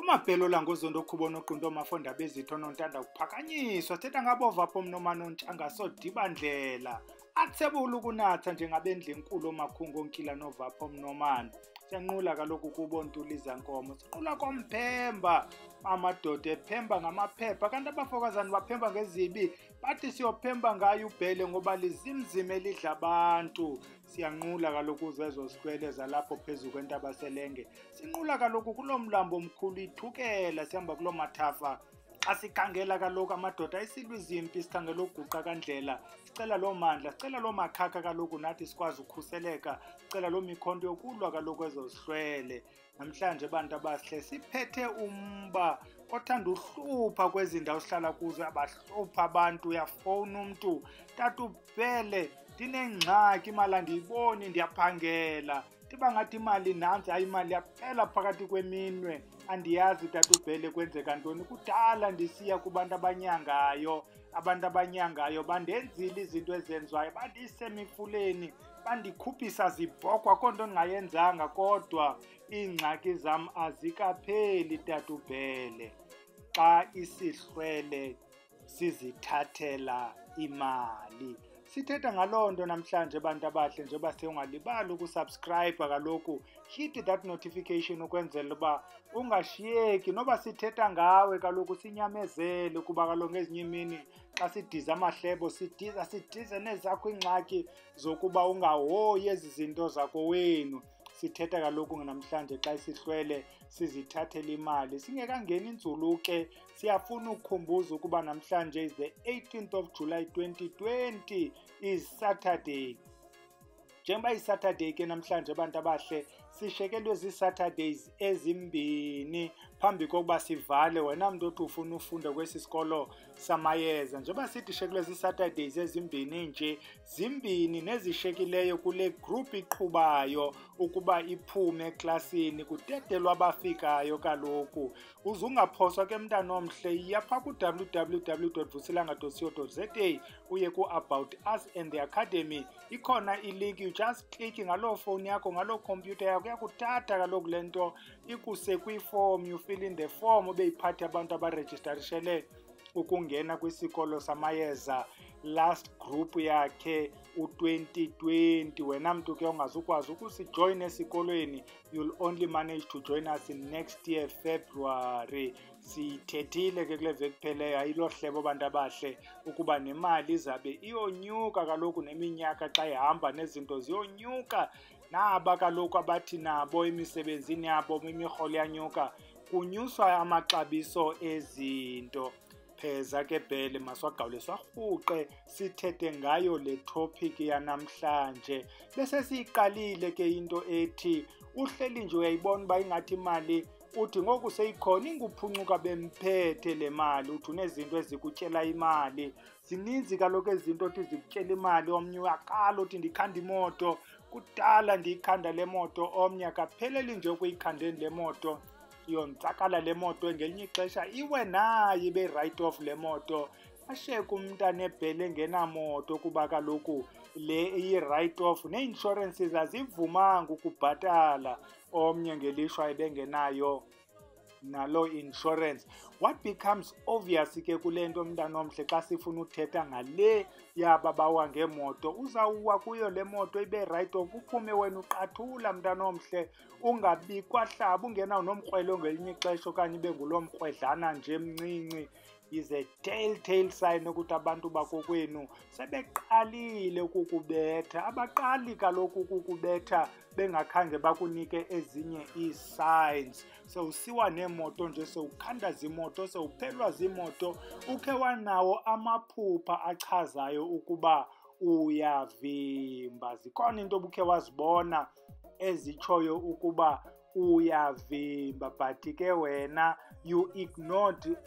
Umabhelo la ngozondo khubona oqunto mafonda bezitho nontanda kuphakanyiswa thetha ngabova nomano ntshanga sodibandlela athebula ukunatha njengabendla enkulu omakhungu onkila novapho nomano siyanqula kaloku kubo Ntuliza Nkomo siqula komphemba amadoda ephemba ngamaphepha kanti abafokazana baphemba ngezibi bathi siyophemba ngayo ubhele ngoba lizimzima elidla abantu siyanqula kaloku zezo sihlwele zalapho phezulu kwentaba selenge sinqula kaloku kulomlambo omkhulu ithukela sihamba kulo mathafa asikhangela kaloku amadoda isilwa izimpi sikhangela uguqa kandlela sicela lo mandla sicela lo makhaka kaloku nathi sikwazi ukukhuseleka sicela lo mikhonto yokulwa kaloku ezo sihlwele namhlanje bantu abahle siphethe umba othanda uhlupha kwezi ndawo sihlala kuzo abahlupha abantu uyafowuna umuntu tata ubhele ndinengxaki imali andiyiboni ndiyaphangela tiba ngathi imali nansi hayi imali yaphela phakathi kweminwe andiyazi tata ubhele kwenzeka ntoni kudala ndisiya kubantu abanyangayo bandenzile izinto ezenziwayo bandisemifuleni bandikhuphisa zibhokwa konto ndingayenzanga kodwa iingxaki zam azikapheli tata ubhele xa isihlwele sizithathela imali sithetha ngaloo nto namhlanje bantu abahle njengoba ungalibali ukusubscribe kaloku hit that notification ukwenzela uba ungashiyeki noba sithetha ngawe kaloku sinyamezele kuba kaloku ngezinye imini xa sidiza amahlebo sidize nezakho iingxaki zokuba ungahoyi ezi zinto zakho wenu sithetha kaloku namhlanje xa isihlwele sizithathela imali singekangeni inzulu ke siyafuna ukukhumbuza ukuba namhlanje is the 18th of July 2020 is Saturday njengoba iSaturday ke namhlanje abantu abahle sishekelwe ziSaturdays ezimbini phambi kokuba sivale wena muntu othi ufuna ufunda kwesi sikolo samayeza njengoba sithi shekelwe ziSaturdays ezimbini nje zimbini nezishekileyo kule group iqhubayo ukuba iphume eklasini kutetelwa abafikayo kaloku uzungaphoswa ke mntana omhle yapha ku www.vusilanga.co.za uye ku about us and the academy ikhona ilink you just click ngaloo phone yakho ngaloo computer yakho yakuthatha kaloku lento ikuse kwiform you fill in the form obeyiphathe abantu abaregisterishele ukungena kwisikolo samayeza last group yakhe u2020 wena mntu ke ungazukwazi ukusijoin esikolweni you'll only manage to join us in next year February sithethile ke kule veki pheleyo ayilo hlebo abantu abahle ukuba nemali izabe iyonyuka kaloku neminyaka xa ihamba nezinto ziyonyuka naba kaloku abathi nabo imisebenzini yabo imirholo yanyuka kunyuswa amaxabiso ezinto pheza ke bhele maswagawule swarhuqe sithethe ngayo le topic yanamhlanje bese siyiqalile ke into ethi uhleli nje uyayibona uba ingathi imali uthi ngoku seyikhona inguphuncuka bemphethe le mali uthi unezinto ezikutyela imali zininzi kaloku ezinto othi zikutyela imali omnye uyaqala uthi ndikhanda imoto kudala ndiyikhanda le moto omnye akapheleli nje ukuyikhandeni le moto yonzakala le moto ngelinye ixesha iwe nayo ibe right off le moto asheke umntana ebhele ngenamoto kuba kaloku le iyi-right off nee-insurances azivumanga ukubhatala omnye ngelishwa ebengenayo nalo insurance what becomes obvious ke kule nto mntana omhle xa sifuna uthetha ngale yaba bawa ngemoto uzawuwa kuyo le moto ibe right off uphume wena uqathula mntana omhle ungabikwa hlaba ungenawo nomkrwelo ngelinye ixesha okanye ibe ngulo mkrwedlana nje mncinci is a telltale sign ukuthi abantu bakokwenu sebeqalile ukukubetha abaqali kaloku ukukubetha bengakhange bakunike ezinye ii-signs sewusiwa neemoto nje sewukhanda zimoto sewuphelwa ziimoto ukhe wanawo amaphupha achazayo ukuba uyavimba zikhona into obukhe wazibona ezitshoyo ukuba uyavimba but ke wena you ignored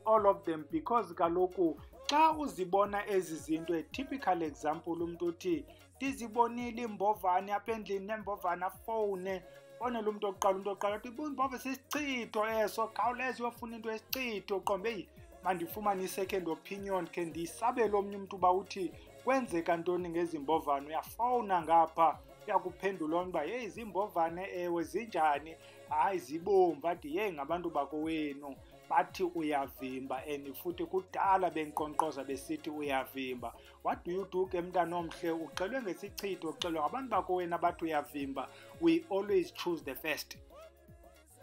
all of them because kaloku xa uzibona ezi zinto a typical example umuntu uthi ndizibonile imbovane apha endlini nembovane afowune fonela umuntu oqala uthi imbova sisichitho eso khawuleza uyofuna into yesichitho uqombe eyi mandifumane i-second opinion khe ndiyisabele omnye umntu uba uthi kwenzeka ntoni ngezi mbovane uyafowuna ngapha yakuphendula uba hey zimbovane ewe zinjani, hayi zibomvu, athi hey ngabantu bakowenu bathi uyavimba and futhi kudala benqonqoza besithi uyavimba. What do you do ke mntana omhle? Uxelwe ngesichitho, uxelwe ngabantu bakowenu abathi uyavimba. We always choose the first.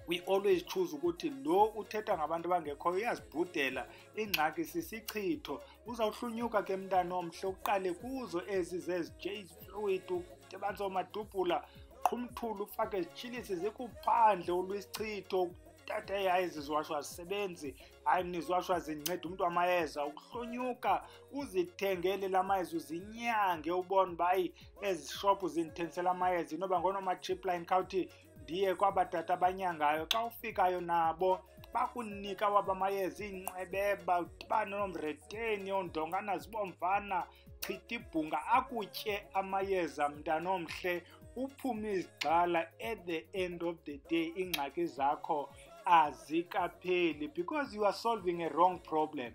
We always choose ukuthi lo uthetha ngabantu abangekhoyo uyazibhudela, ingxaki sisichitho. Uzawuhlunyuka ke mntana omhle uqale kuzo ezi zezi-J's fluid, udibanise omadubhula, qhumthula, ufake izitshilisi zikuphandle olwisichitho. Tata hayi ziziwashwa zisebenzi, hayi niziwashwa zinceda umuntu amayeza. Ukuhlonyuka uzithengele la mayeza uzinyange ubone uba hayi ezi shophu zindithengisela amayeza inoba ngoonoma-cheap line khawuthi ndiye kwabatata abanyangayo. Xa ufikayo nabo bakunika wabo amayeza iincebeba, udibane nomreteni ondongana zibomvana, chitha ibhunga akutye amayeza mntana omhle, uphume izigxala. At the end of the day iingxaki zakho azikapheli because you are solving a wrong problem.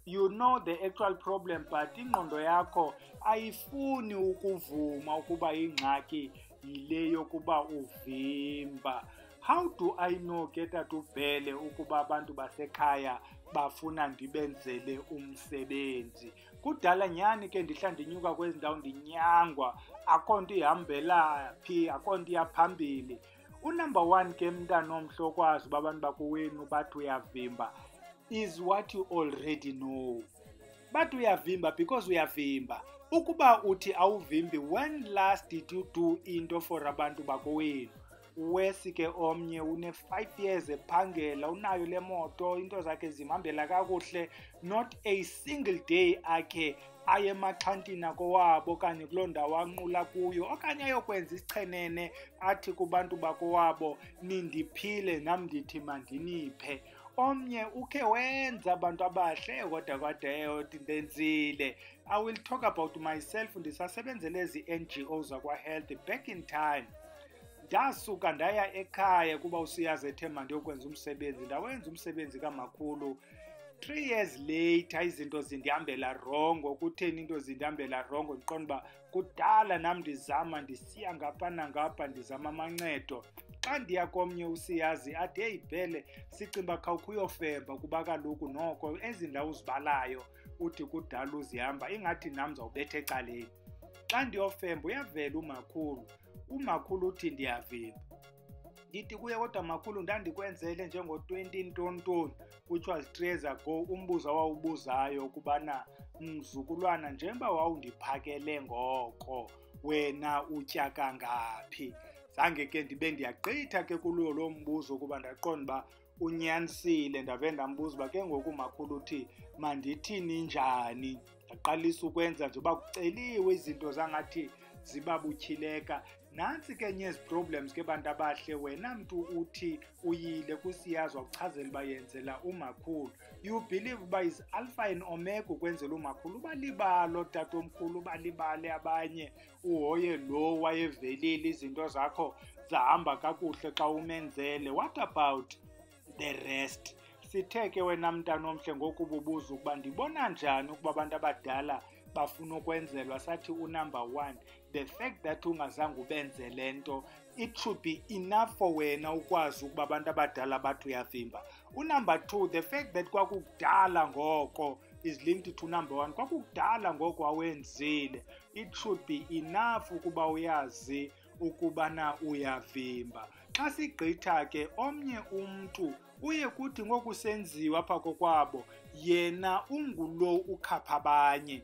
You know the actual problem but ingqondo yakho ayifuni ukuvuma ukuba ingxaki yile yokuba uvimba. How do I know ke tatubhele ukuba abantu basekhaya bafuna ndibenzele umsebenzi? Kudala nyani ke ndihla ndinyuka kwezi ndawo ndinyangwa, akho nto ihambela phi, akho nto iyaphambili. Unumber one ke mntana omhle okwazi uba abantu bakowenu bathi uyavimba is what you already know. Bathi uyavimba because uyavimba. Ukuba uthi awuvimbi, when last did you do into for abantu bakowenu? Wesi ke omnye une-5 years ephangela, unayo le moto, into zakhe zimhambela kakuhle, not a single day akhe aye emaxhantini akowabo okanye kuloo ndawo anqula kuyo okanye ayokwenza isichenene athi kubantu bakowabo nindiphile nam ndithi mandiniphe. Omnye ukhe wenza abantu abahle kodwa kwadeyothi ndenzile. I will talk about myself. Ndisasebenzele ezi NGO zakwa-health back in time. Ndasuka ndaya ekhaya kuba usiyazi ethe mandiyokwenza umsebenzi, ndawenza umsebenzi kamakhulu. 3 years later izinto zindihambela rongo. Kutheni into zindihambela rongo? Ndiqonda uba kudala nam ndizama, ndisiya ngapha nangapha ndizama amancedo. Xa ndiya komnye usiyazi athi heyi Bhele sicimba khawukho uyofemba kuba kaloku noko ezi ndawo uzibalayo uthi kudala uzihamba ingathi nam ndizawubetha ecaleni. Xa ndiyofemba uyavela umakhulu uthi ndiyavimba. Ndithi kuye kodwa makhulu ndandikwenzele njengo-20 ntontoni, which was 3 years ago. Umbuzo awawubuzayo ukubana mzukulwana njengoba wawundiphakele ngoko wena utya kangaphi. Zange ke ndibe ndiyagqitha ke kulo lo mbuzo kuba ndaqonda uba unyanisile. Ndave ndambuza uba ke ngoku makhulu uthi mandithini njani. Ndaqalisa ukwenza nje uba kuceliwe izinto zangathi zibabutyhileka. Nantsi ke nye ezi problems ke bantu abahle, wena mntu uthi uyile kusiyazi wakuchazela uba yenzela umakhulu. You believe uba is alpha and omega ukwenzela umakhulu. Ubalibalo tatomkhulu, ubalibale abanye, uhoye lo wayevelile izinto zakho zahamba kakuhle xa umenzele. What about the rest? Sithe ke wena mntana omhle ngoku bubuza ukuba ndibona njani ukuba abantu abadala bafuna ukwenzelwa. Sathi unumber one, the fact that ungazange ubenze le nto, it should be enough for wena ukwazi ukuba abantu abadala bathi uyavimba. Unumber two, the fact that kwakudala ngoko is linked to number one. Kwakudala ngoko wawenzile, it should be enough ukuba uyazi ukubana uyavimba. Xa sigqitha ke omnye umntu uye kuthi ngoku senziwa apha kokwabo yena ungulo ukhapha abanye.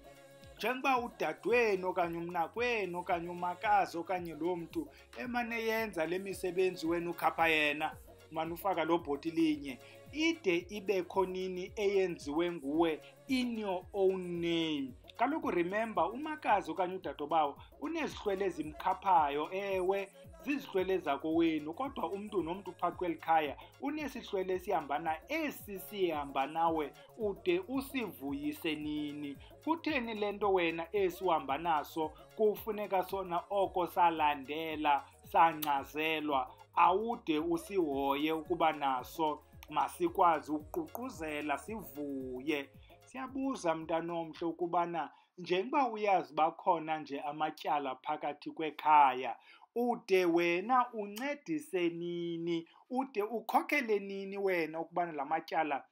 Njengoba udadweni okanye umnakwenu okanye umakazi okanye lo mntu emane yenza le misebenzi wena ukhapha yena, umane ufaka lo bhoti linye, ide ibe khonini eyenziwe nguwe in your own name. Kaloku remember umakazi okanye udadobawo unezihlwele ezimkhaphayo, ewe zizihlwele zakowenu, kodwa umntu nomntu phakathi kweli khaya unesihlwele esihambana esi sihamba nawe ude usivuyise nini. Kutheni le nto wena esi uhamba naso kufuneka sona oko salandela sancazelwa awude usihoye ukuba naso masikwazi ukuququzela sivuye? Siyabuza mntana omhle ukubana njengoba uyazi bakhona nje amatyala phakathi kwekhaya, ude wena uncedise nini, ude ukhokele nini wena ukubana la matyala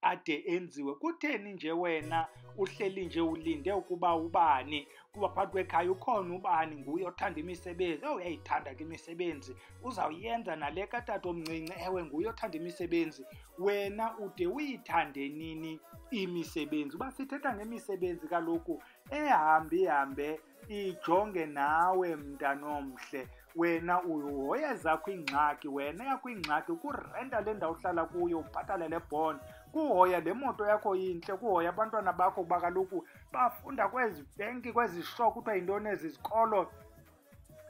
ade enziwe? Kutheni nje wena uhleli nje ulinde ukuba ubani, kuba phakathi kwekhaya ukhona ubani nguye othanda imisebenzi? Uyayithanda ke imisebenzi, uzawuyenza nale katatomncinci, ewe nguye othanda imisebenzi. Wena ude uyithande nini imisebenzi? Uba sithetha ngemisebenzi kaloku ihambe ijonge nawe mntanomhle. Wena uhoya zakho iingxaki, wena yakho ingxaki kurenta le ndawo uhlala kuyo, ubhatale le bond, kuhoya le moto yakho intle, kuhoya abantwana bakho kuba kaloku bafunda kwezi bhenki, kwezi shop, kuthiwa yintoni ezi zikolo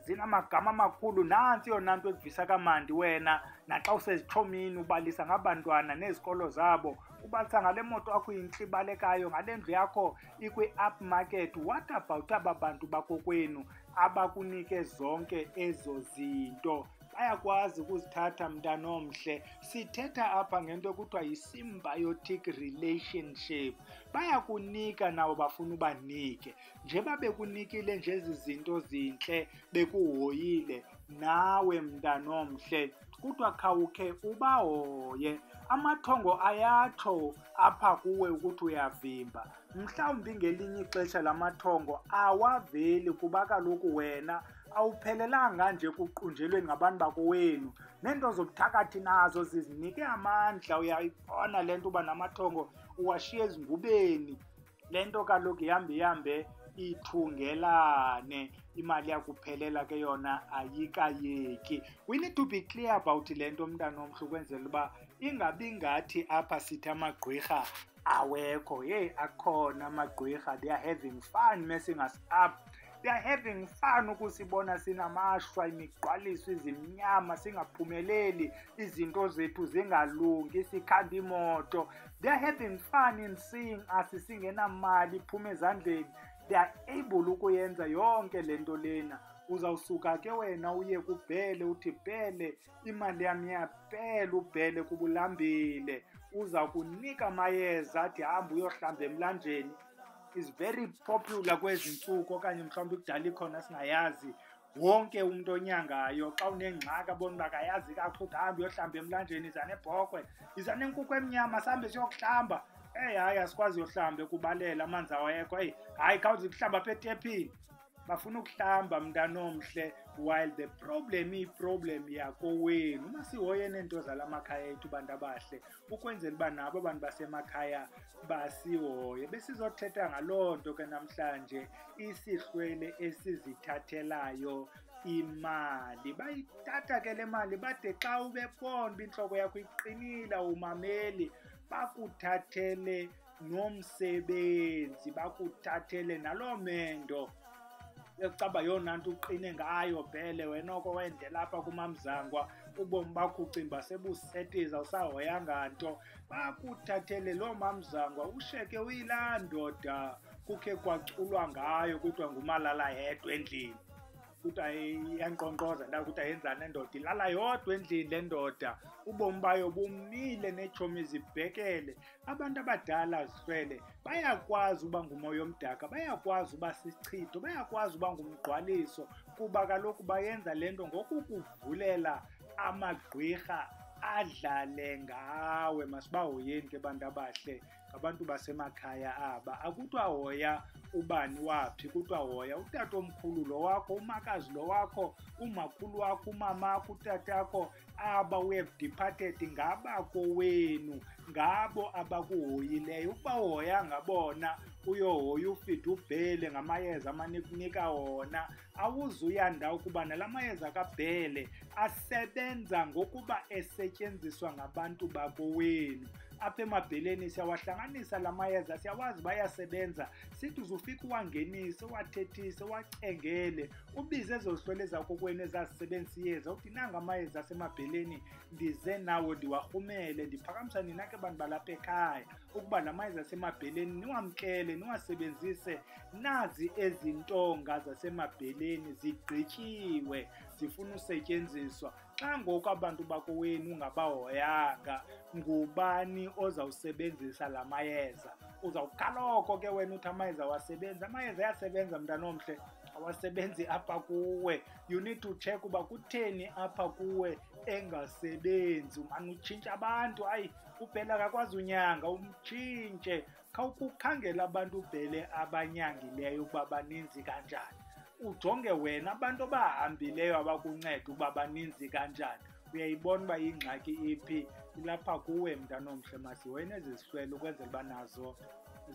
zinamagama amakhulu. Nantsi yona nto ekuvisa kamandi wena naxa usezitshomini ubalisa ngabantwana nezikolo zabo, ubalisa ngale moto yakho intle ibalekayo, ngale ndlu yakho ikwi-up market. What about aba bantu bakokwenu abakunike zonke ezo zinto? Bayakwazi ukuzithatha mntanomhle. Sithetha apha ngento ekuthiwa yi-symbiotic relationship. Bayakunika nawo bafuna ubanike. Njengoba bekunikile nje ezi zinto zintle, bekuhoyile, nawe mntanomhle kuthiwa khawukhe ubahoye. Amathongo ayatsho apha kuwe ukuthi uyavimba. Mhlawumbi ngelinye ixesha lamathongo awaveli kuba kaloku wena awuphelelanga nje kuqunjelweni ngabantu bakowenu. Neento zobuthakathi nazo zizinike amandla. Uyayibona le nto uba namathongo uwashiye ezingubeni. Le nto kaloku ihambe ithungelane, imali yakuphelela ke yona ayikayeki. We need to be clear about le nto mntanomhle, ukwenzela uba ingabi ngathi apha sithi amagqwirha awekho. Hey, akhona amagqwirha, they are having fun messing us up. They are having fun ukusibona sinamashwa, imigqwaliso, izimnyama, singaphumeleli, izinto zethu zingalungi, sikhanda imoto. They are having fun in seeing us singenamali iphume ezandleni. They are able ukuyenza yonke le nto lena. Uzawusuka ke wena uye kubhele uthi, bhele, imali yam iyabhele, ubhele kuba ulambile. Uza kunika amayeza athi hamba uyohlamba emlanjeni. Is very popular kwezi ntsuku, okanye mhlawumbi kudala ikhona singayazi. Wonke umuntu onyangayo xa unengxaki abona uba akayazi kakuhle uthi hamba uyohlamba emlanjeni, iza nebhokhwe, iza nenkukhu emnyama, sihambe siyokuhlamba. Hayi asikwazi uyohlamba ekubalela, amanzi awekho. Hayi khawuze kuhlamba apha etepini. Bafuna ukuhlamba mntanomhle, while the problem iproblem yakowenu. Masihoye neento zala makhaya ethu bantu abahle, ukwenzela uba nabo abantu basemakhaya basihoye. Besizothetha ngaloo nto ke namhlanje, isihlwele esizithathelayo imali. Bayithatha ke le mali bade xa ubebona uba intloko yakho iqinile, umameli, bakuthathele nomsebenzi, bakuthathele naloo mendo ecaba yona nto uqine ngayo. Bhele, wena oko wendela apha kumamzangwa, ubomi bakho ucimba sebusetiza, usahoyanga nto. Bakuthathele loo mamzangwa, ushiyeke uyilaa ndoda kukhe kwaculwa ngayo, kuthiwa ngumalala yedwa endlini. Kuthiwa iyankqonkqoza nda, kuthiwa yenzani nendoda, ilala yodwa endlini le ndoda. Ubomi bayo bumile, neetshomi zibhekele. Abantu abadala zihlwele bayakwazi uba ngumoya omdaka, bayakwazi uba sisichitho, bayakwazi uba ngumgqwaliso, kuba kaloku bayenza le nto ngokukuvulela amagqwirha adlale ngawe. Masibahoyeni ke bantu abahle, ngabantu basemakhaya aba. Akuthiwa hoya ubani waphi, kuthiwa hoya utatomkhulu lo wakho, umakazi lo wakho, umakhulu wakho, umamakho, utatakho. Aba we have departed ngabakowenu, ngabo abakuhoyileyo. Ukuba uhoyanga bona, uyohoya ufide ubhele ngamayeza amanikunika wona, awuzuyanda ukuba nala mayeza kabhele asebenza ngokuba esetyenziswa ngabantu bakowenu. Apha emabheleni siyawahlanganisa la mayeza, siyawazi bayasebenza. Sithi uzufika uwangenise, uwathethise, uwacengele, ubize ezo zihlwele zakokwenu ezazisebenzisa iyeza, uthi nanga amayeza asemabheleni, ndize nawo ndiwarhumele, ndiphakamisa nina ke bantu balapha ekhaya ukuba la mayeza asemabheleni niwamkele, niwasebenzise. Nazi ezi ntonga zasemabheleni zigqityiwe, zifuna usetyenziswa. Xa ngoku abantu bakowenu ungabahoyanga, ngubani ozawusebenzisa la mayeza? uzawukaloko ke wena uthi amayeza awasebenzi. Amayeza ayasebenza mntana omhle, awasebenzi apha kuwe. You need to check uba kutheni apha kuwe engasebenzi. Umane utshintsha abantu, hayi uBhele akakwazi unyanga, umtshintshe. Khawukukhangela abantu uBhele abanyangileyo ukuba baninzi kanjani. Ujonge wena abantu abahambileyo abakunceda ukuba baninzi kanjani. Uyayibona uba ingxaki iphi, ilapha kuwe mntana omhle. Masihoyeni ezi ziswele ukwenzela uba nazo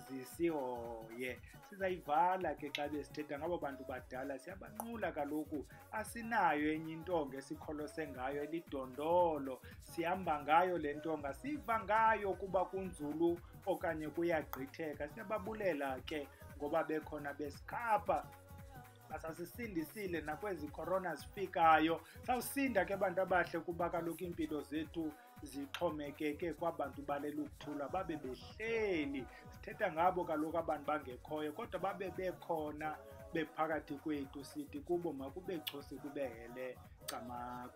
zisihoye. Sizayivala ke xa besithetha ngabo bantu badala, siyabanqula kaloku. Asinayo enye intonga esikholose ngayo elidondolo, sihamba ngayo le ntonga, siva ngayo kuba kunzulu okanye kuyagqitheka. Siyababulela ke ngoba bekhona besikhapha, basasisindisile nakwezi corona zifikayo. Sawusinda ke bantu abahle kuba kaloku iimpilo zethu zixhomekeke kwabantu balela ukuthula, babe behleli. Sithetha ngabo kaloku abantu bangekhoyo, kodwa babe bekhona bephakathi kwethu. Sithi kubo makube chosi kube hele camagu.